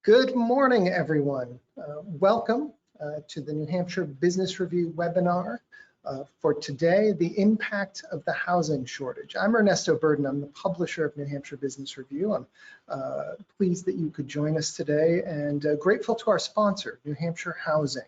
Good morning, everyone. Welcome to the New Hampshire Business Review webinar for today, the impact of the housing shortage. I'm Ernesto Burden. I'm the publisher of New Hampshire Business Review. I'm pleased that you could join us today and grateful to our sponsor, New Hampshire Housing.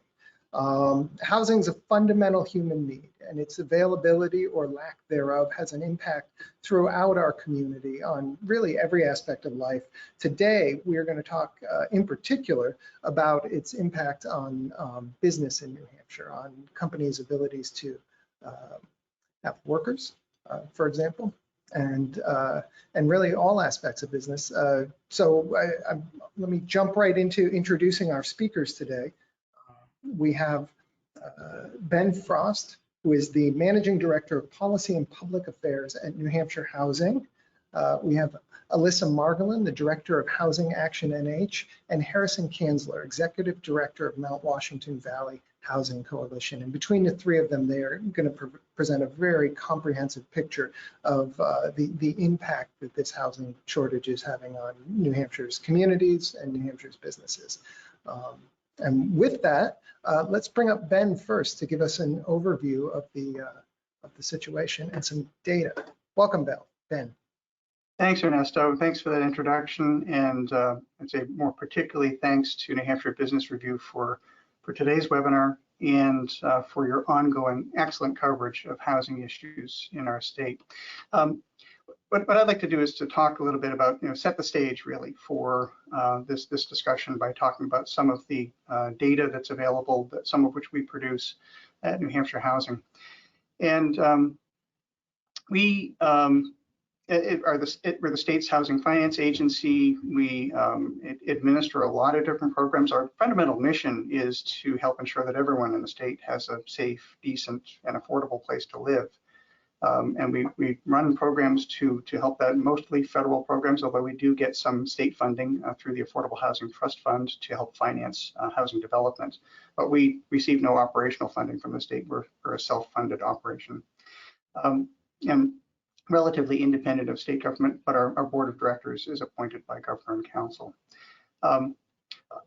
Housing is a fundamental human need, and its availability or lack thereof has an impact throughout our community on really every aspect of life. Today, we are going to talk in particular about its impact on business in New Hampshire, on companies' abilities to have workers, for example, and really all aspects of business. Let me jump right into introducing our speakers today. We have Ben Frost, who is the Managing Director of Policy and Public Affairs at New Hampshire Housing. We have Alyssa Margolin, the Director of Housing Action NH, and Harrison Kanzler, Executive Director of Mount Washington Valley Housing Coalition. And between the three of them, they are going to present a very comprehensive picture of the impact that this housing shortage is having on New Hampshire's communities and New Hampshire's businesses. And with that, let's bring up Ben first to give us an overview of the situation and some data. Welcome, Ben. Thanks, Ernesto. Thanks for that introduction, and I'd say more particularly thanks to New Hampshire Business Review for today's webinar and for your ongoing excellent coverage of housing issues in our state. What I'd like to do is to talk a little bit about, set the stage really for this discussion by talking about some of the data that's available, some of which we produce at New Hampshire Housing. And we're the state's housing finance agency. We administer a lot of different programs. Our fundamental mission is to help ensure that everyone in the state has a safe, decent, and affordable place to live. And we run programs to help that, mostly federal programs, although we do get some state funding through the Affordable Housing Trust Fund to help finance housing development. But we receive no operational funding from the state. We're a self-funded operation. And relatively independent of state government, but our board of directors is appointed by governor and council.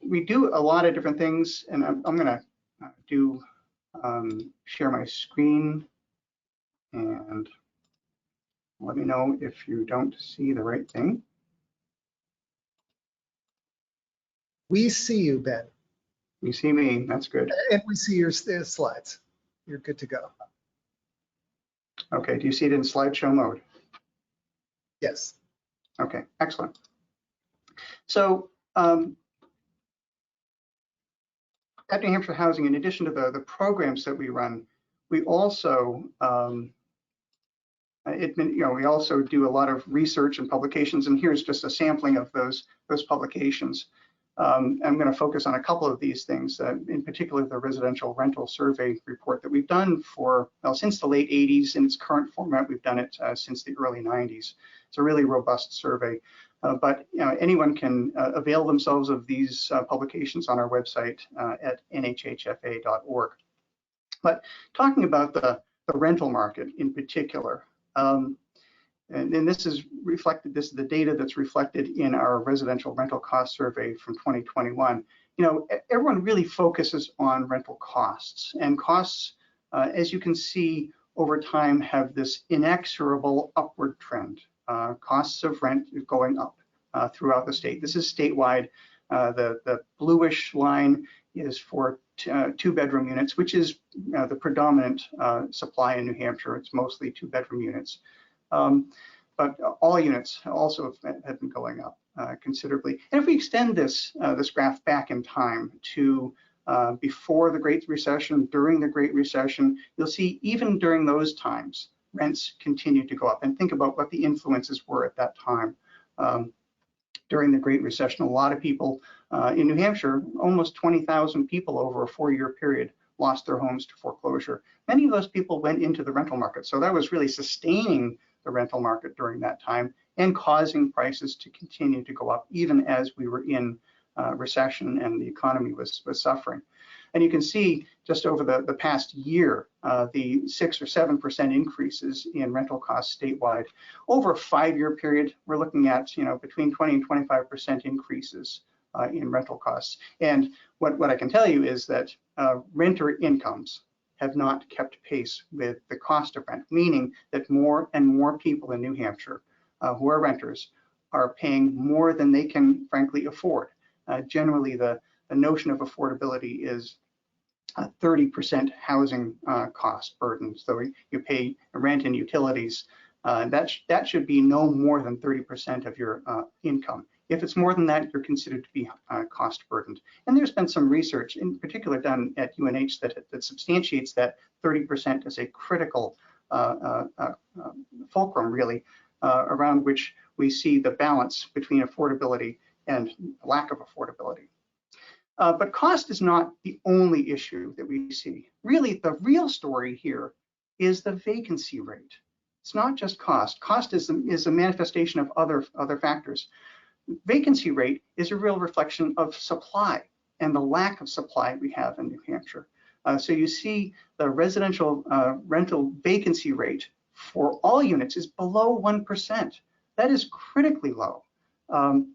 We do a lot of different things, and I'm going to share my screen. And let me know if you don't see the right thing. We see you, Ben. You see me, that's good. And we see your slides. You're good to go. Okay, do you see it in slideshow mode? Yes. Okay, excellent. So at New Hampshire Housing, in addition to the programs that we run, we also we also do a lot of research and publications, and here's just a sampling of those publications. I'm going to focus on a couple of these things, in particular the residential rental survey report that we've done since the late 80s. In its current format, we've done it since the early 90s. It's a really robust survey, but anyone can avail themselves of these publications on our website at nhhfa.org. But talking about the rental market in particular, and this is reflected, this is the data that's reflected in our residential rental cost survey from 2021. Everyone really focuses on rental costs, and costs, as you can see over time, have this inexorable upward trend. Costs of rent is going up throughout the state. This is statewide. The bluish line is for two-bedroom units, which is the predominant supply in New Hampshire. It's mostly two-bedroom units. But all units also have been going up considerably. And if we extend this graph back in time to before the Great Recession, during the Great Recession, you'll see even during those times, rents continued to go up. And think about what the influences were at that time. During the Great Recession, a lot of people in New Hampshire, almost 20,000 people over a 4-year period, lost their homes to foreclosure. Many of those people went into the rental market. So that was really sustaining the rental market during that time and causing prices to continue to go up, even as we were in recession and the economy was suffering. And you can see just over the past year, the 6 or 7% increases in rental costs statewide. Over a 5-year period, we're looking at between 20 and 25% increases in rental costs. And what I can tell you is that renter incomes have not kept pace with the cost of rent, meaning that more and more people in New Hampshire who are renters are paying more than they can frankly afford. Generally, the notion of affordability is 30% housing cost burden. So you pay rent and utilities. That should be no more than 30% of your income. If it's more than that, you're considered to be cost burdened. And there's been some research, in particular done at UNH, that substantiates that 30% as a critical fulcrum, really, around which we see the balance between affordability and lack of affordability. But cost is not the only issue that we see. Really, the real story here is the vacancy rate. It's not just cost. Cost is a manifestation of other factors. Vacancy rate is a real reflection of supply and the lack of supply we have in New Hampshire. So you see the residential rental vacancy rate for all units is below 1%. That is critically low. And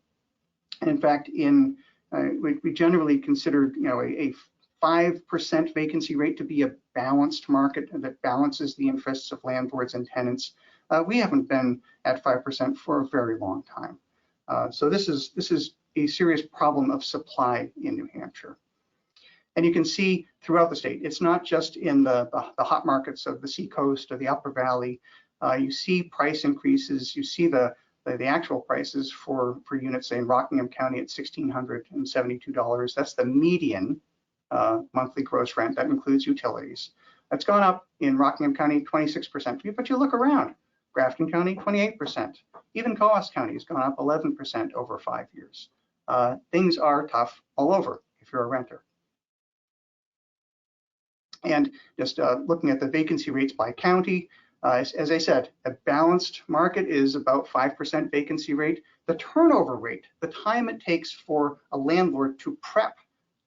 in fact, we generally consider a 5% vacancy rate to be a balanced market that balances the interests of landlords and tenants. We haven't been at 5% for a very long time. So this is a serious problem of supply in New Hampshire. And you can see throughout the state, it's not just in the hot markets of the Seacoast or the Upper Valley. You see price increases. You see the actual prices for units, say in Rockingham County at $1,672. That's the median monthly gross rent. That includes utilities. That's gone up in Rockingham County 26%. But you look around, Grafton County 28%. Even Coos County has gone up 11% over 5 years. Things are tough all over if you're a renter. And just looking at the vacancy rates by county, as I said, a balanced market is about 5% vacancy rate. The turnover rate, the time it takes for a landlord to prep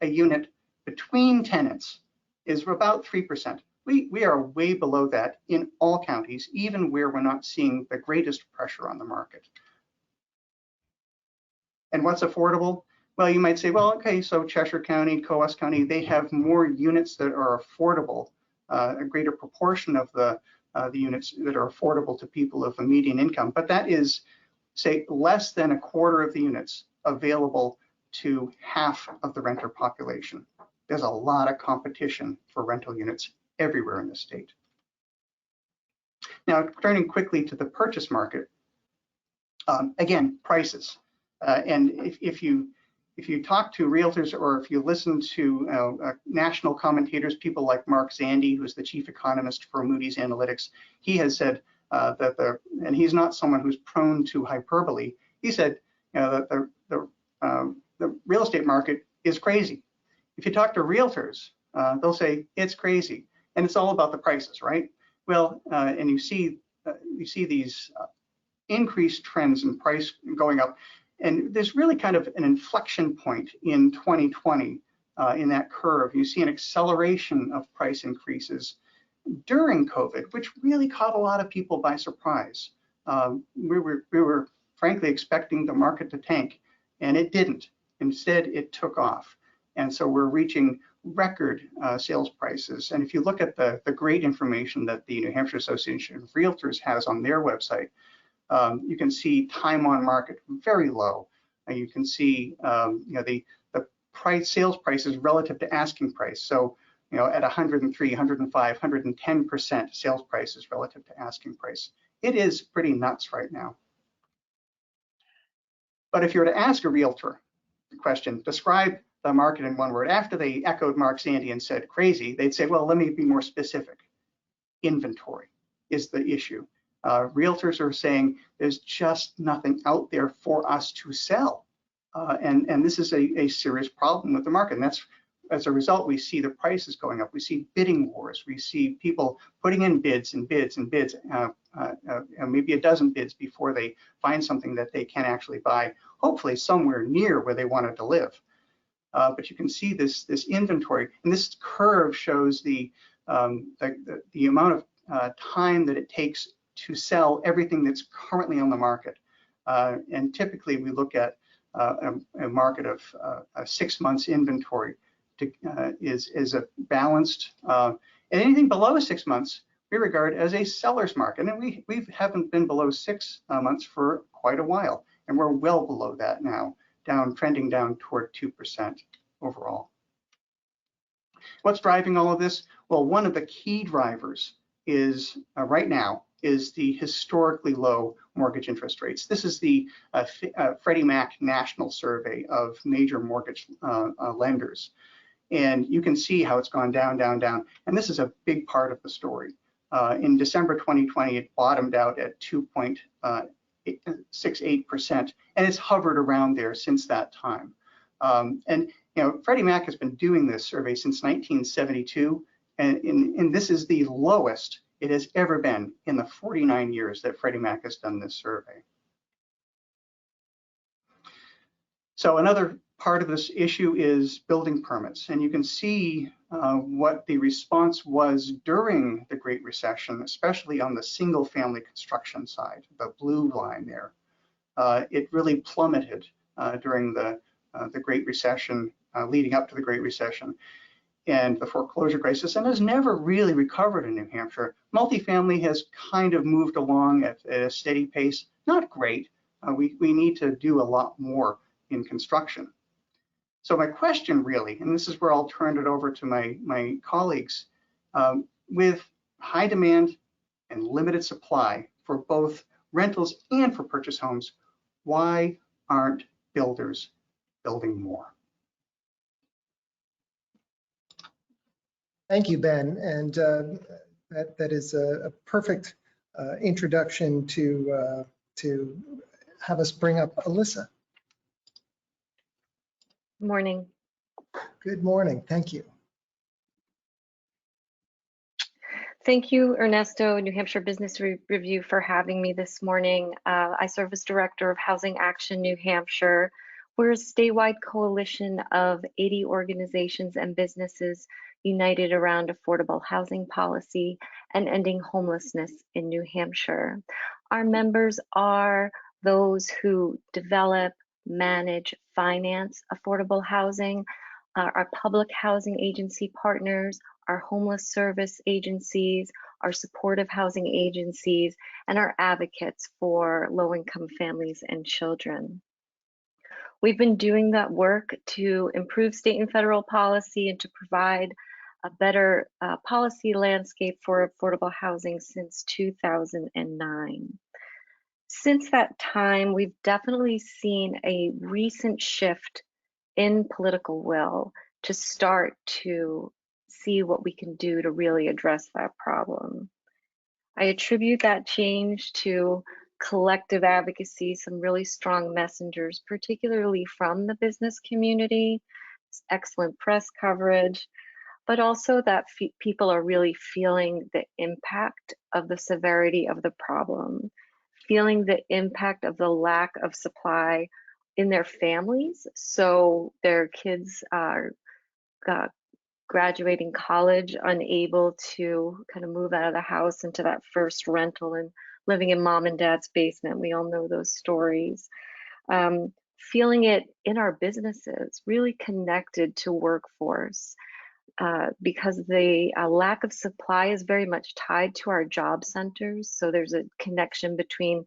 a unit between tenants, is about 3%. We are way below that in all counties, even where we're not seeing the greatest pressure on the market. And what's affordable? Well, you might say, well, okay, so Cheshire County, Coos County, they have more units that are affordable, a greater proportion of the units that are affordable to people of a median income, but that is, say, less than a quarter of the units available to half of the renter population. There's a lot of competition for rental units everywhere in the state. Now, turning quickly to the purchase market, again, prices. And if you talk to realtors or if you listen to national commentators, people like Mark Zandi, who's the chief economist for Moody's Analytics, he has said and he's not someone who's prone to hyperbole, he said that the real estate market is crazy. If you talk to realtors, they'll say it's crazy, and it's all about the prices, right? Well, and you see these increased trends in price going up. And there's really kind of an inflection point in 2020 in that curve. You see an acceleration of price increases during COVID, which really caught a lot of people by surprise. We were frankly expecting the market to tank, and it didn't. Instead, it took off. And so we're reaching record sales prices. And if you look at the great information that the New Hampshire Association of Realtors has on their website, you can see time on market very low. And you can see the sales prices relative to asking price. So at 103, 105, 110% sales prices relative to asking price. It is pretty nuts right now. But if you were to ask a realtor the question, describe the market in one word, after they echoed Mark Zandi and said crazy, they'd say, well, let me be more specific. Inventory is the issue. Realtors are saying there's just nothing out there for us to sell. And this is a serious problem with the market. And that's, as a result, we see the prices going up. We see bidding wars. We see people putting in bids and bids and bids, maybe a dozen bids before they find something that they can actually buy, hopefully somewhere near where they wanted to live. But you can see this inventory, and this curve shows the amount of time that it takes to sell everything that's currently on the market. And typically we look at a market of 6 months inventory is a balanced, and anything below 6 months we regard as a seller's market. And we haven't been below 6 months for quite a while, and we're well below that now, trending down toward 2% overall. What's driving all of this? Well, one of the key drivers is right now is the historically low mortgage interest rates. This is the Freddie Mac national survey of major mortgage lenders. And you can see how it's gone down, down, down. And this is a big part of the story. In December 2020, it bottomed out at 2.68%, and it's hovered around there since that time. And Freddie Mac has been doing this survey since 1972, and this is the lowest it has ever been in the 49 years that Freddie Mac has done this survey. So another part of this issue is building permits, and you can see what the response was during the Great Recession, especially on the single-family construction side, the blue line there. It really plummeted during the Great Recession, leading up to the Great Recession and the foreclosure crisis, and has never really recovered in New Hampshire. Multifamily has kind of moved along at a steady pace, not great. We need to do a lot more in construction. So my question really, and this is where I'll turn it over to my colleagues, with high demand and limited supply for both rentals and for purchase homes, why aren't builders building more? Thank you, Ben. And that is a perfect introduction to have us bring up Alyssa. Morning. Good morning. Thank you. Thank you, Ernesto, New Hampshire Business Review, for having me this morning. I serve as Director of Housing Action New Hampshire. We're a statewide coalition of 80 organizations and businesses united around affordable housing policy and ending homelessness in New Hampshire. Our members are those who develop, manage, finance affordable housing, our public housing agency partners, our homeless service agencies, our supportive housing agencies, and our advocates for low-income families and children. We've been doing that work to improve state and federal policy and to provide a better policy landscape for affordable housing since 2009. Since that time, we've definitely seen a recent shift in political will to start to see what we can do to really address that problem. I attribute that change to collective advocacy, some really strong messengers, particularly from the business community, excellent press coverage, but also that people are really feeling the impact of the severity of the problem, feeling the impact of the lack of supply in their families. So their kids are graduating college, unable to kind of move out of the house into that first rental and living in mom and dad's basement. We all know those stories. Feeling it in our businesses, really connected to workforce, because the lack of supply is very much tied to our job centers. So there's a connection between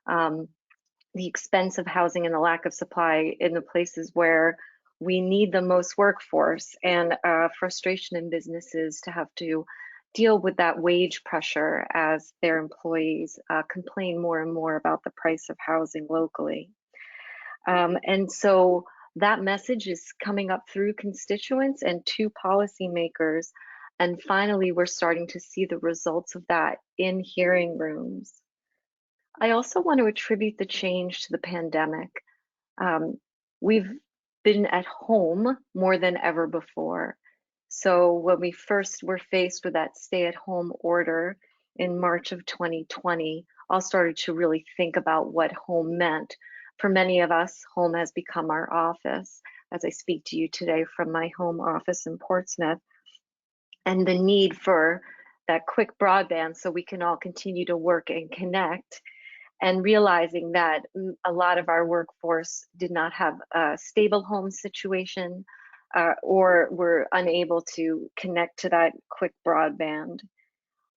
the expense of housing and the lack of supply in the places where we need the most workforce, and frustration in businesses to have to deal with that wage pressure as their employees complain more and more about the price of housing locally. And so that message is coming up through constituents and to policymakers. And finally, we're starting to see the results of that in hearing rooms. I also want to attribute the change to the pandemic. We've been at home more than ever before. So when we first were faced with that stay-at-home order in March of 2020, all started to really think about what home meant. For many of us, home has become our office, as I speak to you today from my home office in Portsmouth, and the need for that quick broadband so we can all continue to work and connect. and realizing that a lot of our workforce did not have a stable home situation or were unable to connect to that quick broadband.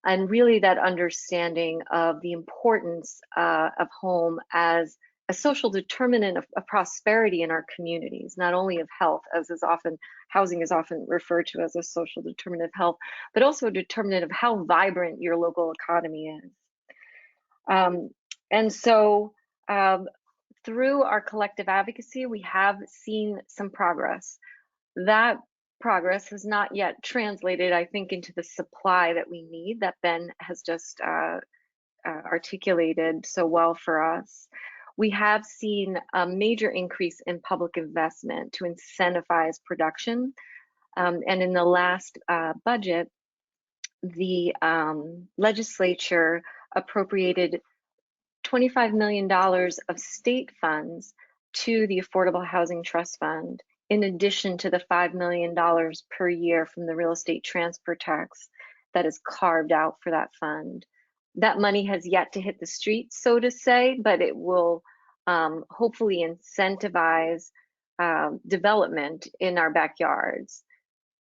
And really that understanding of the importance of home as a social determinant of prosperity in our communities, not only of health, as is often, housing is often referred to as a social determinant of health, but also a determinant of how vibrant your local economy is. And so through our collective advocacy, we have seen some progress. That progress has not yet translated, I think, into the supply that we need that Ben has just articulated so well for us. We have seen a major increase in public investment to incentivize production. And in the last budget, the legislature appropriated $25 million of state funds to the Affordable Housing Trust Fund, in addition to the $5 million per year from the real estate transfer tax that is carved out for that fund. That money has yet to hit the streets, so to say, but it will hopefully incentivize development in our backyards.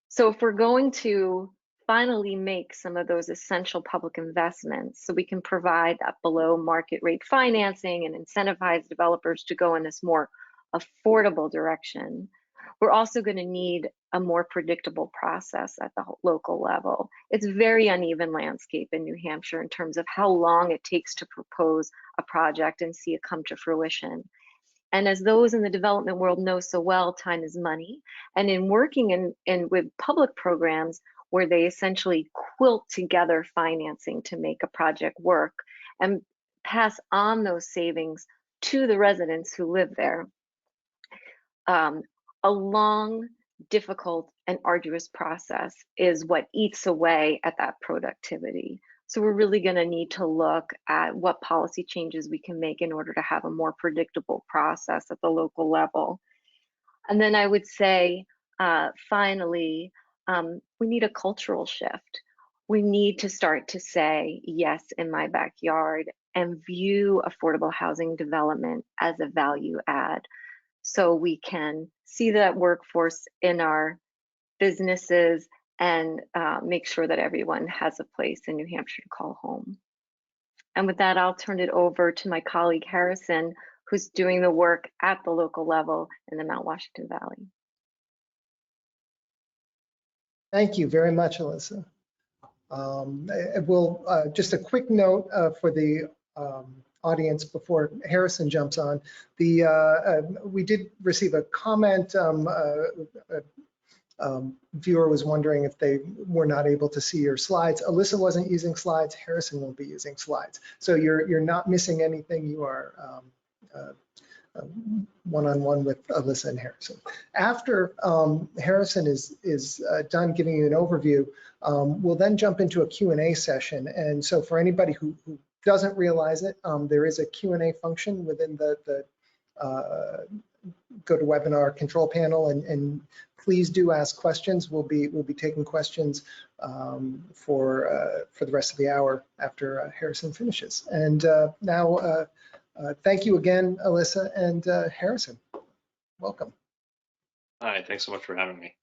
So if we're going to finally make some of those essential public investments so we can provide that below market rate financing and incentivize developers to go in this more affordable direction, we're also going to need a more predictable process at the local level. It's a very uneven landscape in New Hampshire in terms of how long it takes to propose a project and see it come to fruition. And as those in the development world know so well, time is money. And in working in with public programs where they essentially quilt together financing to make a project work and pass on those savings to the residents who live there, a long, difficult, and arduous process is what eats away at that productivity. So we're really going to need to look at what policy changes we can make in order to have a more predictable process at the local level. And then I would say, finally, we need a cultural shift. We need to start to say, yes, in my backyard, and view affordable housing development as a value add. So we can see that workforce in our businesses and make sure that everyone has a place in New Hampshire to call home. And with that, I'll turn it over to my colleague Harrison, who's doing the work at the local level in the Mount Washington Valley. Thank you very much, Alyssa. Just a quick note for the audience before Harrison jumps on. We did receive a comment. Viewer was wondering if they were not able to see your slides. Alyssa wasn't using slides. Harrison won't be using slides. So you're not missing anything. You are one-on-one with Alyssa and Harrison. After Harrison is done giving you an overview, we'll then jump into a Q&A session. And so for anybody who doesn't realize it, there is a Q&A function within the GoToWebinar control panel, and please do ask questions. We'll be taking questions for the rest of the hour after Harrison finishes. And now, thank you again, Alyssa and Harrison. Welcome. Hi, thanks so much for having me.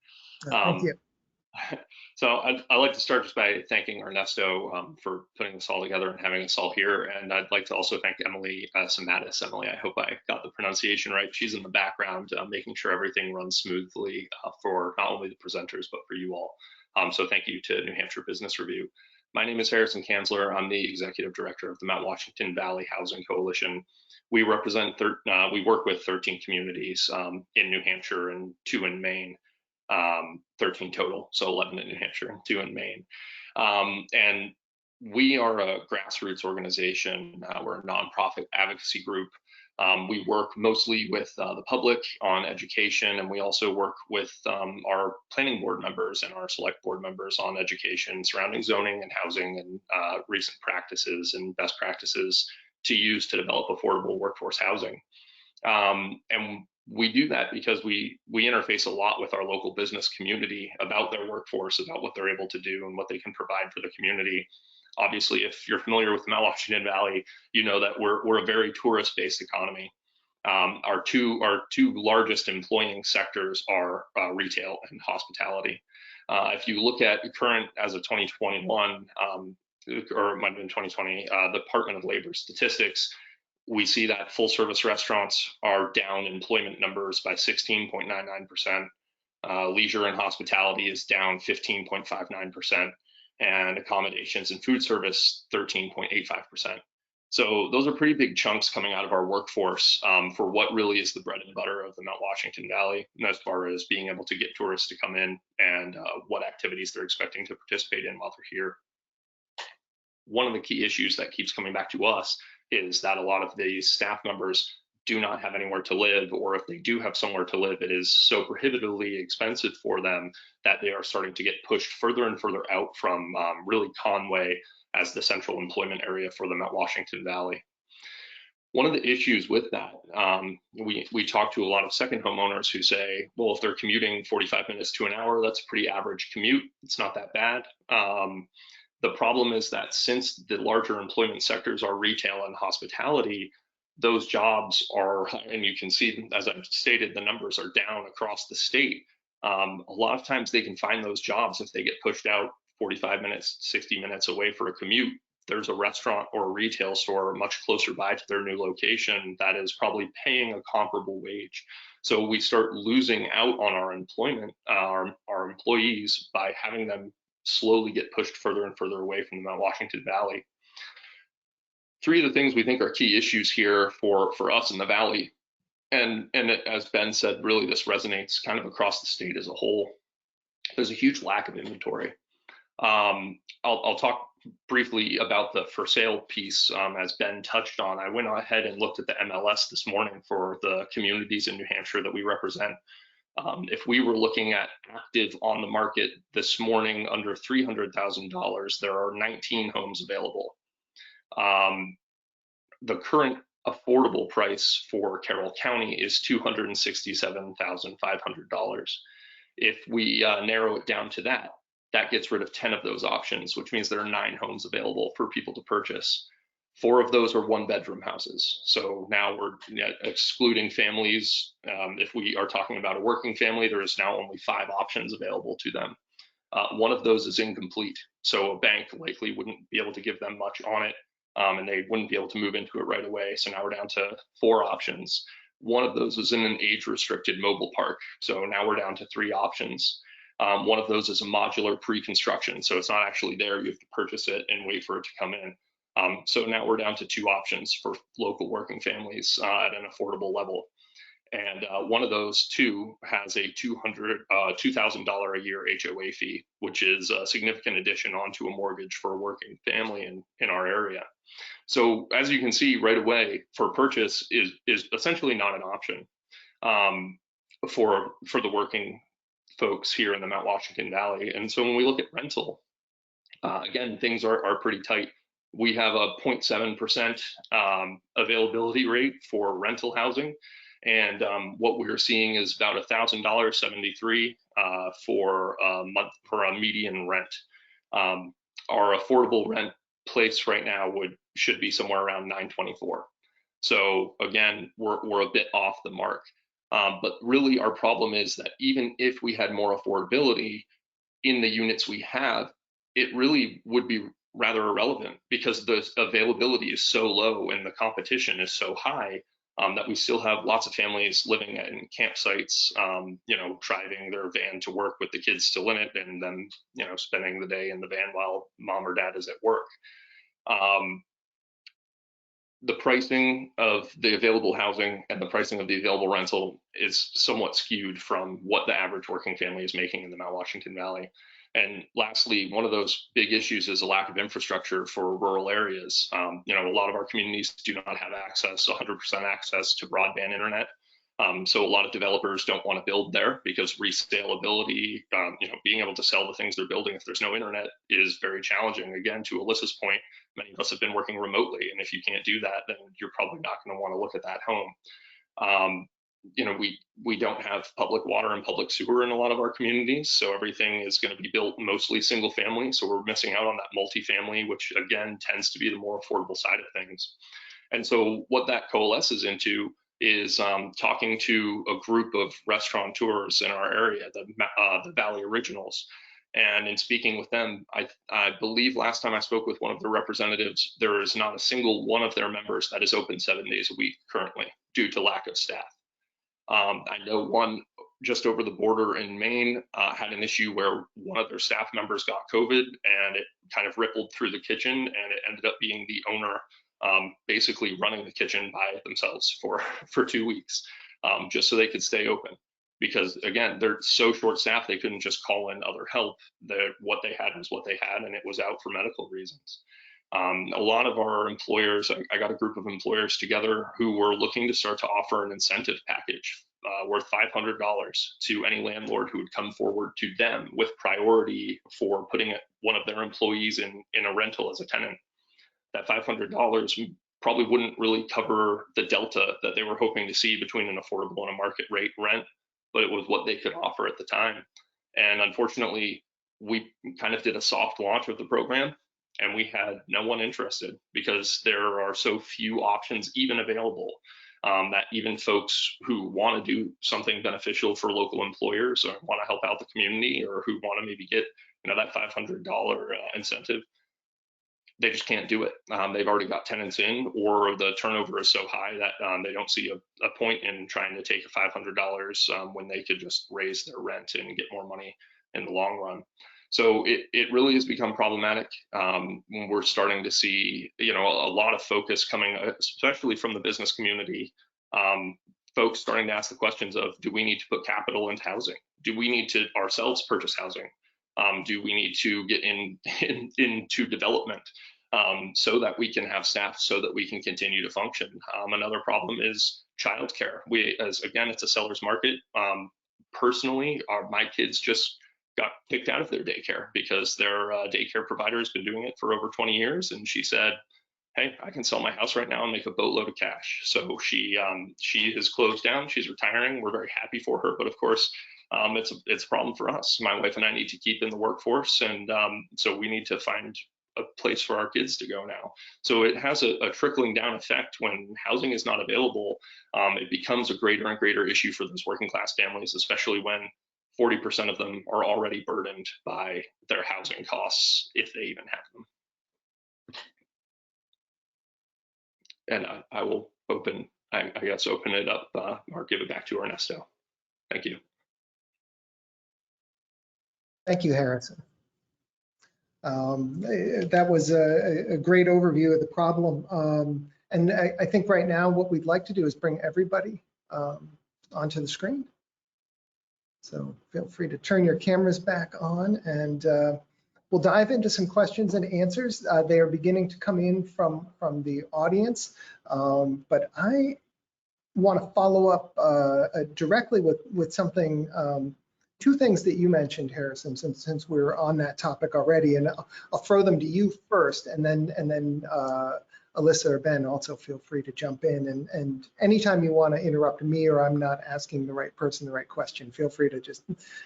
Thank you. So I'd like to start just by thanking Ernesto for putting this all together and having us all here. And I'd like to also thank Emily Samatis. Emily, I hope I got the pronunciation right. She's in the background making sure everything runs smoothly for not only the presenters, but for you all. So thank you to New Hampshire Business Review. My name is Harrison Kanzler. I'm the Executive Director of the Mount Washington Valley Housing Coalition. We represent, we work with 13 communities in New Hampshire and 2 in Maine. 13 total, so 11 in New Hampshire and 2 in Maine. And we are a grassroots organization. We're a nonprofit advocacy group. We work mostly with the public on education, and we also work with our planning board members and our select board members on education surrounding zoning and housing and recent practices and best practices to use to develop affordable workforce housing. And we do that because we interface a lot with our local business community about their workforce, about what they're able to do and what they can provide for the community. Obviously, if you're familiar with the Mount Washington Valley, you know that we're a very tourist-based economy. Our two largest employing sectors are retail and hospitality. If you look at current as of 2021, or it might have been 2020, the Department of Labor statistics, we see that full service restaurants are down employment numbers by 16.99%. Leisure and hospitality is down 15.59%, and accommodations and food service 13.85%. So those are pretty big chunks coming out of our workforce for what really is the bread and butter of the Mount Washington Valley, as far as being able to get tourists to come in and what activities they're expecting to participate in while they're here. One of the key issues that keeps coming back to us is that a lot of these staff members do not have anywhere to live, or if they do have somewhere to live, it is so prohibitively expensive for them that they are starting to get pushed further and further out from really Conway as the central employment area for the Mount Washington Valley. One of the issues with that, we talk to a lot of second homeowners who say, well, if they're commuting 45 minutes to an hour, that's a pretty average commute. It's not that bad. The problem is that since the larger employment sectors are retail and hospitality, those jobs are, and you can see, as I've stated, the numbers are down across the state. A lot of times they can find those jobs if they get pushed out 45 minutes, 60 minutes away for a commute. There's a restaurant or a retail store much closer by to their new location that is probably paying a comparable wage. So we start losing out on our employment, our employees, by having them slowly get pushed further and further away from the Mount Washington Valley. Three of the things we think are key issues here for us in the Valley, and as Ben said, really this resonates kind of across the state as a whole. There's a huge lack of inventory. I'll talk briefly about the for sale piece, as Ben touched on. I went ahead and looked at the MLS this morning for the communities in New Hampshire that we represent. If we were looking at active on the market this morning under $300,000, there are 19 homes available. The current affordable price for Carroll County is $267,500. If we narrow it down to that, that gets rid of 10 of those options, which means there are 9 homes available for people to purchase. 4 of those are 1-bedroom houses. So now we're excluding families. If we are talking about a working family, there is now only 5 options available to them. One of those is incomplete. So a bank likely wouldn't be able to give them much on it, and they wouldn't be able to move into it right away. So now we're down to 4 options. One of those is in an age-restricted mobile park. So now we're down to 3 options. One of those is a modular pre-construction. So it's not actually there. You have to purchase it and wait for it to come in. So now we're down to 2 options for local working families at an affordable level. And one of those 2 has a $2,000 a year HOA fee, which is a significant addition onto a mortgage for a working family in our area. So as you can see right away, for purchase is essentially not an option for the working folks here in the Mount Washington Valley. And so when we look at rental, again, things are pretty tight. We have a 0.7% availability rate for rental housing. And what we're seeing is about $1,073 for a month for a median rent. Our affordable rent place right now should be somewhere around $924. So again, we're a bit off the mark. But really our problem is that even if we had more affordability in the units we have, it really would be rather irrelevant because the availability is so low and the competition is so high that we still have lots of families living in campsites, driving their van to work with the kids still in it, and then, spending the day in the van while mom or dad is at work. The pricing of the available housing and the pricing of the available rental is somewhat skewed from what the average working family is making in the Mount Washington Valley. And lastly, one of those big issues is a lack of infrastructure for rural areas. A lot of our communities do not have 100% access to broadband internet. So a lot of developers don't want to build there because resaleability, being able to sell the things they're building if there's no internet is very challenging. Again, to Alyssa's point, many of us have been working remotely, and if you can't do that, then you're probably not going to want to look at that home. we don't have public water and public sewer in a lot of our communities, so everything is going to be built mostly single family. So we're missing out on that multifamily, which again tends to be the more affordable side of things. And so what that coalesces into is talking to a group of restaurateurs in our area, the Valley Originals. And in speaking with them, I believe last time I spoke with one of the representatives, there is not a single one of their members that is open 7 days a week currently due to lack of staff. I know one just over the border in Maine had an issue where one of their staff members got COVID, and it kind of rippled through the kitchen, and it ended up being the owner basically running the kitchen by themselves for 2 weeks, just so they could stay open. Because again, they're so short-staffed, they couldn't just call in other help. What they had was what they had, and it was out for medical reasons. A lot of our employers, I got a group of employers together who were looking to start to offer an incentive package worth $500 to any landlord who would come forward to them with priority for putting one of their employees in a rental as a tenant. That $500 probably wouldn't really cover the delta that they were hoping to see between an affordable and a market rate rent, but it was what they could offer at the time. And unfortunately, we kind of did a soft launch of the program, and we had no one interested because there are so few options even available, that even folks who want to do something beneficial for local employers or want to help out the community, or who want to maybe get that $500 incentive, they just can't do it. They've already got tenants in, or the turnover is so high that they don't see a point in trying to take $500 when they could just raise their rent and get more money in the long run. So it really has become problematic. When we're starting to see, a lot of focus coming, especially from the business community, folks starting to ask the questions of, do we need to put capital into housing? Do we need to ourselves purchase housing? Do we need to get into development so that we can have staff, so that we can continue to function? Another problem is childcare. Again, it's a seller's market. Personally, my kids just got kicked out of their daycare because their daycare provider has been doing it for over 20 years. And she said, hey, I can sell my house right now and make a boatload of cash. So she has closed down. She's retiring. We're very happy for her. But of course, it's a problem for us. My wife and I need to keep in the workforce. And so we need to find a place for our kids to go now. So it has a trickling down effect. When housing is not available, it becomes a greater and greater issue for those working class families, especially when 40% of them are already burdened by their housing costs, if they even have them. And I will open it up, or give it back to Ernesto. Thank you. Thank you, Harrison. That was a great overview of the problem. And I think right now what we'd like to do is bring everybody onto the screen. So feel free to turn your cameras back on, and we'll dive into some questions and answers. They are beginning to come in from the audience, but I want to follow up directly with something, two things that you mentioned, Harrison, since we're on that topic already, and I'll throw them to you first, and then Alyssa or Ben, also feel free to jump in, and anytime you want to interrupt me or I'm not asking the right person the right question, feel free to just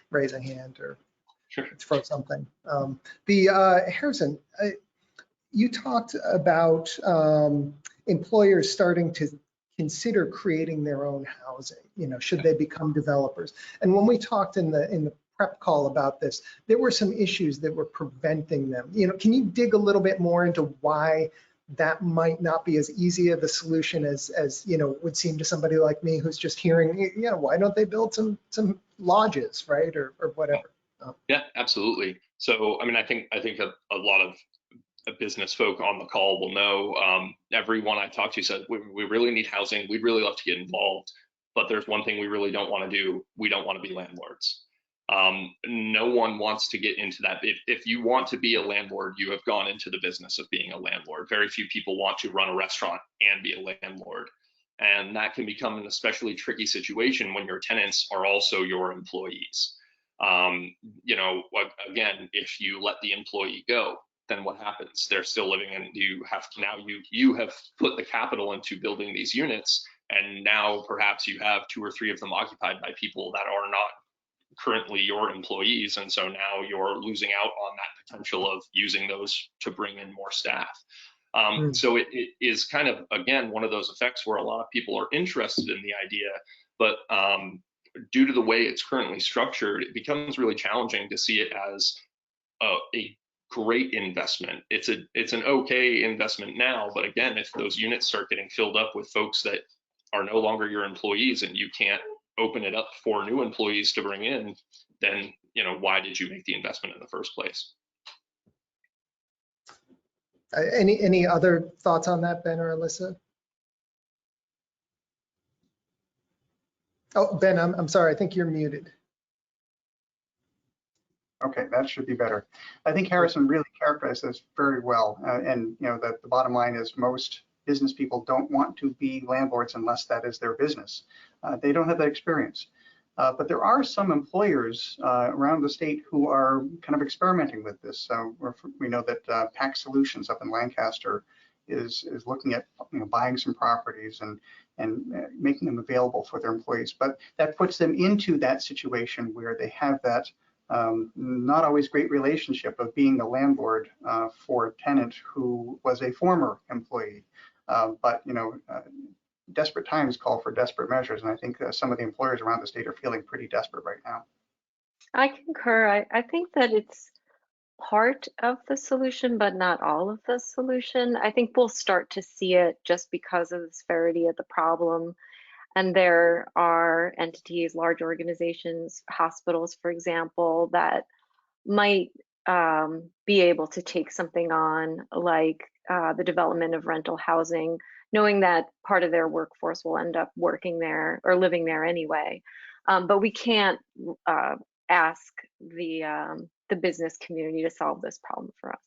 raise a hand or throw something. Harrison, you talked about employers starting to consider creating their own housing, should they become developers. And when we talked in the prep call about this, there were some issues that were preventing them. Can you dig a little bit more into why that might not be as easy of a solution as would seem to somebody like me who's just hearing, why don't they build some lodges, right, or whatever? Yeah, absolutely. So, I think a lot of business folk on the call will know, everyone I talked to said, we really need housing. We'd really love to get involved, but there's one thing we really don't want to do. We don't want to be landlords. No one wants to get into that. If you want to be a landlord, you have gone into the business of being a landlord. Very few people want to run a restaurant and be a landlord. And that can become an especially tricky situation when your tenants are also your employees. Again, if you let the employee go, then what happens? They're still living, and you have put the capital into building these units. and now perhaps you have 2 or 3 of them occupied by people that are not currently your employees, and so now you're losing out on that potential of using those to bring in more staff. So it is kind of, again, one of those effects where a lot of people are interested in the idea, but due to the way it's currently structured, it becomes really challenging to see it as a great investment. It's an okay investment now, but again, if those units start getting filled up with folks that are no longer your employees and you can't open it up for new employees to bring in, then why did you make the investment in the first place? Any other thoughts on that, Ben or Alyssa? Oh, Ben, I'm sorry. I think you're muted. Okay, that should be better. I think Harrison really characterized this very well. And the bottom line is most business people don't want to be landlords unless that is their business. They don't have that experience. But there are some employers around the state who are kind of experimenting with this. So we know that PAC Solutions up in Lancaster is looking at buying some properties and making them available for their employees. But that puts them into that situation where they have that not always great relationship of being a landlord for a tenant who was a former employee. But desperate times call for desperate measures, and I think some of the employers around the state are feeling pretty desperate right now. I concur. I think that it's part of the solution, but not all of the solution. I think we'll start to see it just because of the severity of the problem. And there are entities, large organizations, hospitals, for example, that might be able to take something on like the development of rental housing, knowing that part of their workforce will end up working there or living there anyway. But we can't ask the business community to solve this problem for us.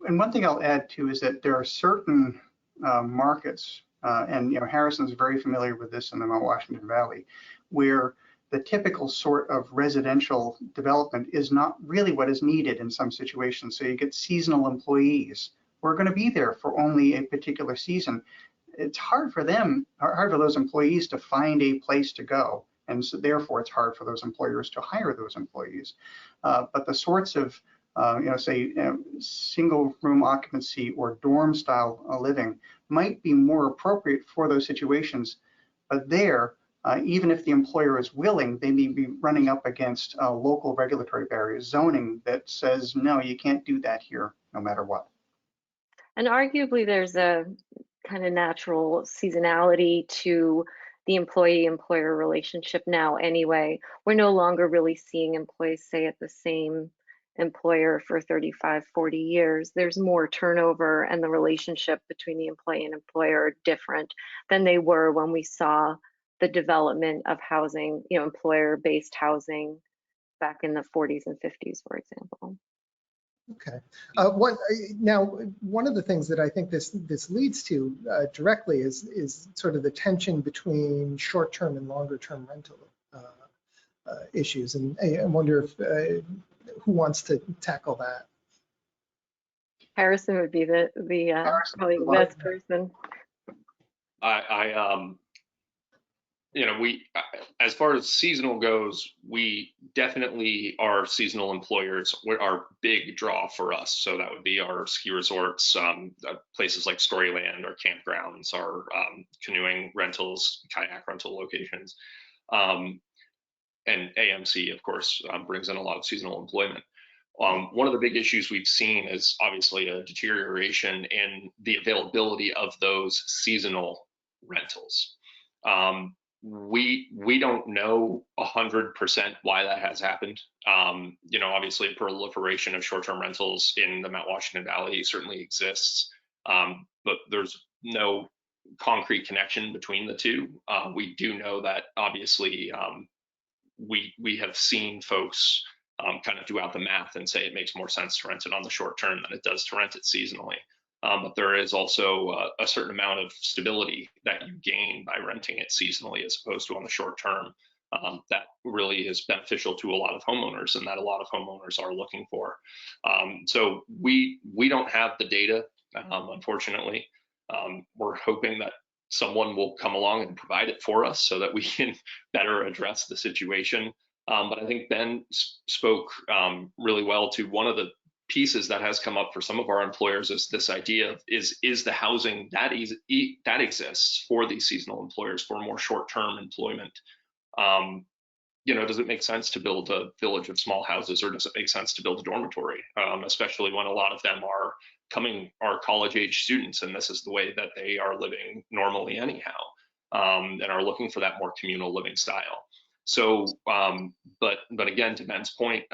And one thing I'll add too is that there are certain markets, and Harrison's very familiar with this in the Mount Washington Valley, where the typical sort of residential development is not really what is needed in some situations. So you get seasonal employees who are going to be there for only a particular season. It's hard for those employees to find a place to go. And so therefore it's hard for those employers to hire those employees. But the sorts of, say single room occupancy or dorm style living might be more appropriate for those situations. But there, even if the employer is willing, they may be running up against local regulatory barriers, zoning that says, no, you can't do that here, no matter what. And arguably there's a kind of natural seasonality to the employee-employer relationship now anyway. We're no longer really seeing employees stay at the same employer for 35, 40 years. There's more turnover, and the relationship between the employee and employer are different than they were when we saw the development of housing, employer-based housing back in the 40s and 50s, for example. Okay. One of the things that I think this leads to directly is sort of the tension between short-term and longer-term rental issues, and I wonder if who wants to tackle that. Harrison would be probably the best person. We, as far as seasonal goes, we definitely are seasonal employers. Our big draw for us. So that would be our ski resorts, places like Storyland, our campgrounds, our canoeing rentals, kayak rental locations. And AMC, of course, brings in a lot of seasonal employment. One of the big issues we've seen is obviously a deterioration in the availability of those seasonal rentals. We don't know 100% why that has happened. Obviously proliferation of short-term rentals in the Mount Washington Valley certainly exists, but there's no concrete connection between the two. We do know that obviously we have seen folks kind of do out the math and say it makes more sense to rent it on the short term than it does to rent it seasonally. But there is also a certain amount of stability that you gain by renting it seasonally as opposed to on the short term. That really is beneficial to a lot of homeowners, and that a lot of homeowners are looking for. So we don't have the data, unfortunately. We're hoping that someone will come along and provide it for us so that we can better address the situation. But I think Ben spoke really well to one of the pieces that has come up for some of our employers is this idea of is the housing that exists for these seasonal employers for more short-term employment. Does it make sense to build a village of small houses, or does it make sense to build a dormitory, especially when a lot of them are college age students, and this is the way that they are living normally anyhow, and are looking for that more communal living style. So, but again, to Ben's point,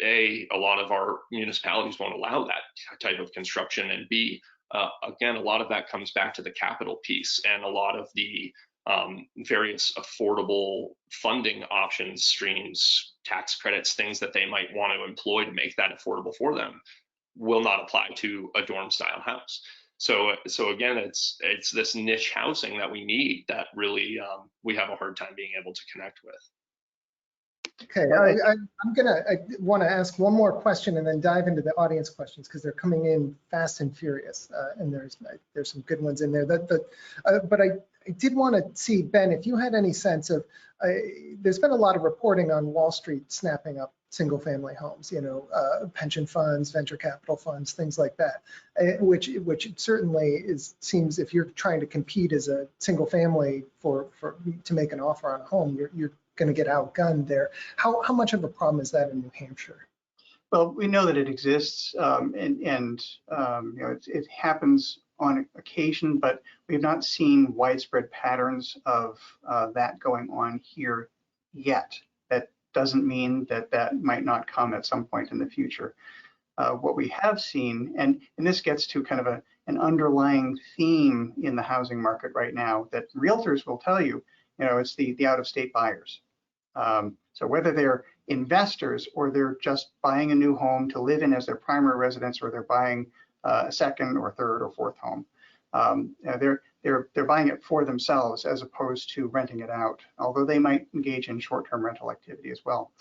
A, a lot of our municipalities won't allow that type of construction, and B, again, a lot of that comes back to the capital piece and a lot of the various affordable funding options, streams, tax credits, things that they might want to employ to make that affordable for them will not apply to a dorm style house. So again, it's this niche housing that we need that really we have a hard time being able to connect with. Okay, I want to ask one more question and then dive into the audience questions because they're coming in fast and furious, and there's some good ones in there. But I did want to see, Ben, if you had any sense of, there's been a lot of reporting on Wall Street snapping up single family homes, pension funds, venture capital funds, things like that, which certainly seems, if you're trying to compete as a single family to make an offer on a home, you're going to get outgunned there. How much of a problem is that in New Hampshire? Well, we know that it exists, it happens on occasion, but we've not seen widespread patterns of that going on here yet. That doesn't mean that might not come at some point in the future. What we have seen, and this gets to kind of an underlying theme in the housing market right now, that realtors will tell you, it's the out-of-state buyers. So whether they're investors or they're just buying a new home to live in as their primary residence, or they're buying a second or third or fourth home, they're buying it for themselves as opposed to renting it out, although they might engage in short-term rental activity as well.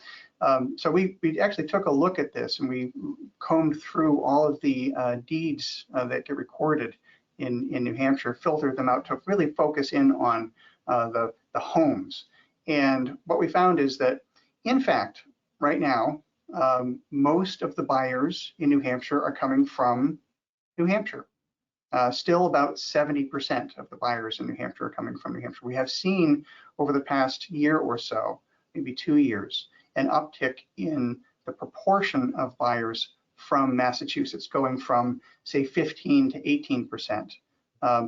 So we actually took a look at this, and we combed through all of the deeds that get recorded in New Hampshire, filtered them out to really focus in on the homes. And what we found is that, in fact, right now, most of the buyers in New Hampshire are coming from New Hampshire. Still about 70% of the buyers in New Hampshire are coming from New Hampshire. We have seen over the past year or so, maybe 2 years, an uptick in the proportion of buyers from Massachusetts, going from, say, 15 to 18%.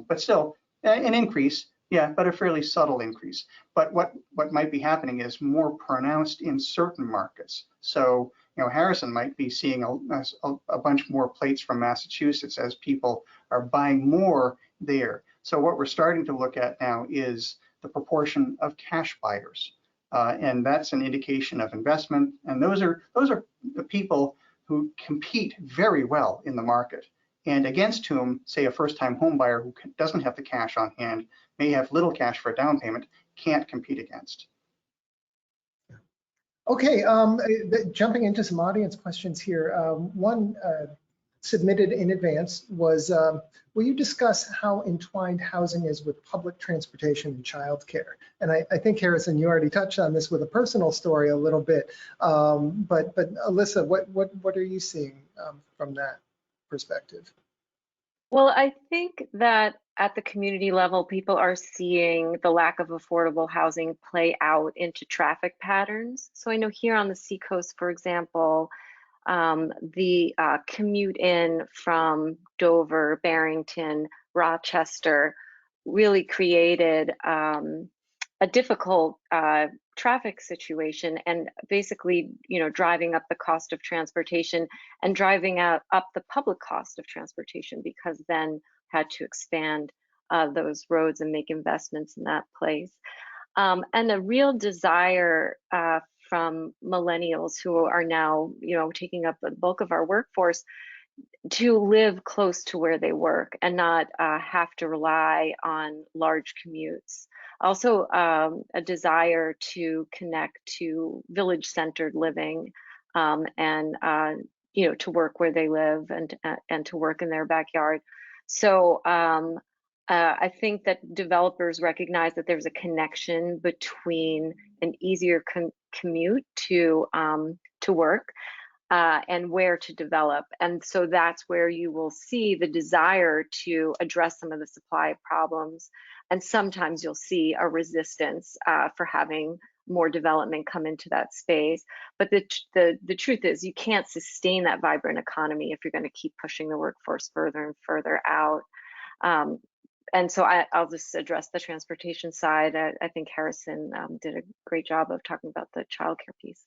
But still, an increase. Yeah, but a fairly subtle increase. But what might be happening is more pronounced in certain markets. So, Harrison might be seeing a bunch more plates from Massachusetts as people are buying more there. So what we're starting to look at now is the proportion of cash buyers. And that's an indication of investment. And those are the people who compete very well in the market, and against whom, say, a first-time home buyer who doesn't have the cash on hand, may have little cash for a down payment, can't compete against. Okay, jumping into some audience questions here. One submitted in advance was, will you discuss how entwined housing is with public transportation and childcare? And I think, Harrison, you already touched on this with a personal story a little bit, but Alyssa, what are you seeing from that perspective? Well, I think that at the community level, people are seeing the lack of affordable housing play out into traffic patterns. So I know here on the Seacoast, for example, the commute in from Dover, Barrington, Rochester really created a difficult traffic situation, and basically, driving up the cost of transportation and driving up the public cost of transportation, because then had to expand those roads and make investments in that place. And a real desire from millennials, who are now, taking up the bulk of our workforce, to live close to where they work and not have to rely on large commutes. Also, a desire to connect to village-centered living, and to work where they live and to work in their backyard. So I think that developers recognize that there's a connection between an easier commute to work and where to develop. And so that's where you will see the desire to address some of the supply problems. And sometimes you'll see a resistance for having more development come into that space. But the truth is you can't sustain that vibrant economy if you're going to keep pushing the workforce further and further out. And so I'll just address the transportation side. I think Harrison did a great job of talking about the childcare piece.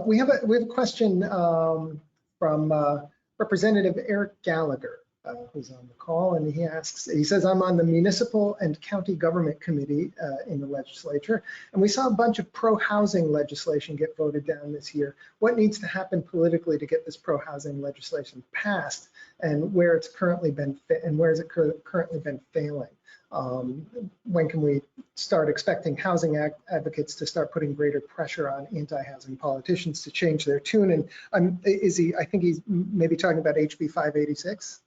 We have a question from Representative Eric Gallagher, who's on the call, and he says, I'm on the Municipal and County Government Committee in the legislature, and we saw a bunch of pro-housing legislation get voted down this year. What needs to happen politically to get this pro-housing legislation passed, and where it's currently been currently been failing? When can we start expecting housing advocates to start putting greater pressure on anti-housing politicians to change their tune? And I think he's maybe talking about HB 586.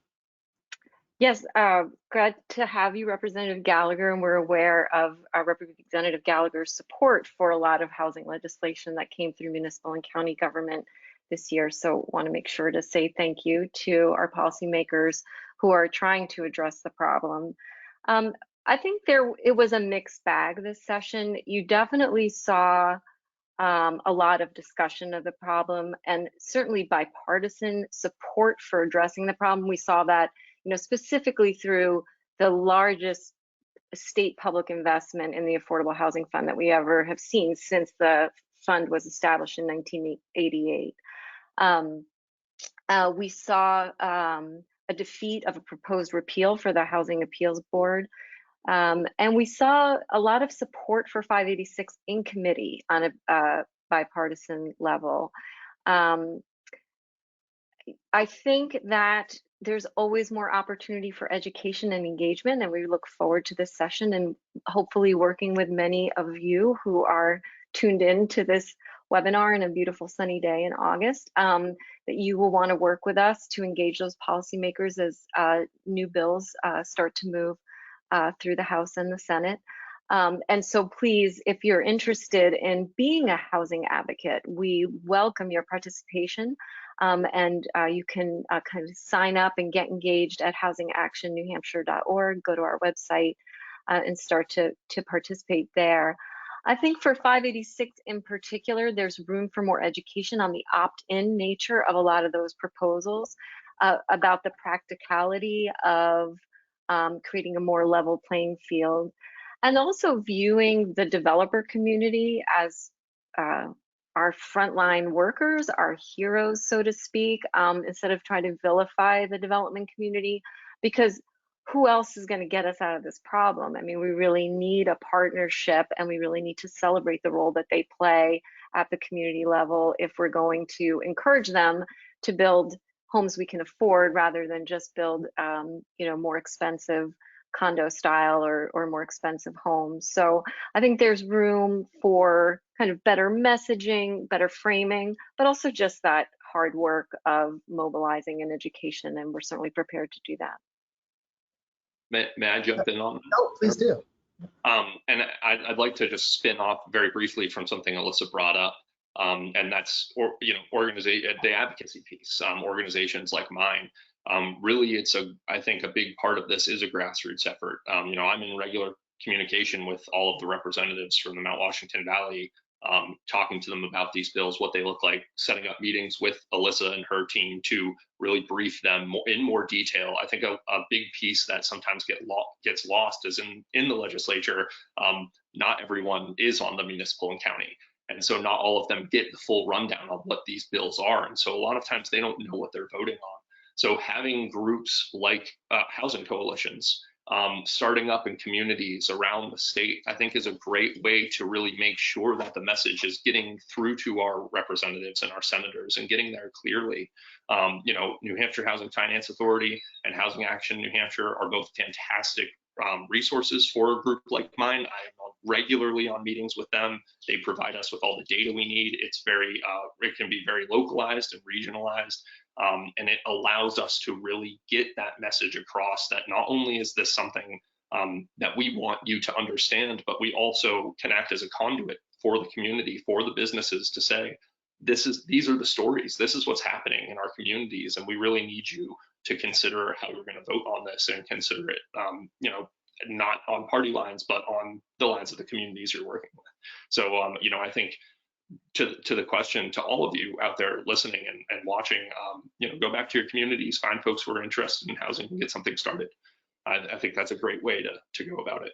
Yes, glad to have you, Representative Gallagher, and we're aware of Representative Gallagher's support for a lot of housing legislation that came through municipal and county government this year. So want to make sure to say thank you to our policymakers who are trying to address the problem. I think it was a mixed bag this session. You definitely saw a lot of discussion of the problem and certainly bipartisan support for addressing the problem. We saw that, specifically through the largest state public investment in the Affordable Housing Fund that we ever have seen since the fund was established in 1988. We saw a defeat of a proposed repeal for the Housing Appeals Board. And we saw a lot of support for 586 in committee on a bipartisan level. I think that there's always more opportunity for education and engagement, and we look forward to this session and hopefully working with many of you who are tuned in to this webinar in a beautiful sunny day in August, that you will want to work with us to engage those policymakers as new bills start to move through the House and the Senate. And so please, if you're interested in being a housing advocate, we welcome your participation. And you can kind of sign up and get engaged at housingactionnewhampshire.org, go to our website and start to participate there. I think for 586 in particular, there's room for more education on the opt-in nature of a lot of those proposals, about the practicality of creating a more level playing field, and also viewing the developer community as our frontline workers, our heroes, so to speak, instead of trying to vilify the development community, because who else is going to get us out of this problem? I mean, we really need a partnership, and we really need to celebrate the role that they play at the community level if we're going to encourage them to build homes we can afford rather than just build more expensive condo style or more expensive homes. So I think there's room for kind of better messaging, better framing, but also just that hard work of mobilizing and education, and we're certainly prepared to do that. May I jump in on that? Oh, please do. And I'd like to just spin off very briefly from something Alyssa brought up. And that's, the advocacy piece, organizations like mine. Really, I think a big part of this is a grassroots effort. I'm in regular communication with all of the representatives from the Mount Washington Valley, talking to them about these bills, what they look like, setting up meetings with Alyssa and her team to really brief them in more detail. I think a big piece that sometimes gets lost is in the legislature, not everyone is on the municipal and county. And so not all of them get the full rundown of what these bills are. And so a lot of times they don't know what they're voting on. So having groups like housing coalitions starting up in communities around the state, I think is a great way to really make sure that the message is getting through to our representatives and our senators and getting there clearly. New Hampshire Housing Finance Authority and Housing Action New Hampshire are both fantastic resources for a group like mine. I'm regularly on meetings with them. They provide us with all the data we need. It's it can be very localized and regionalized. And it allows us to really get that message across that not only is this something that we want you to understand, but we also can act as a conduit for the community, for the businesses to say, these are the stories, this is what's happening in our communities, and we really need you to consider how you're going to vote on this and consider it, not on party lines, but on the lines of the communities you're working with. So, I think to the question to all of you out there listening and watching, go back to your communities, find folks who are interested in housing and get something started. I think that's a great way to go about it.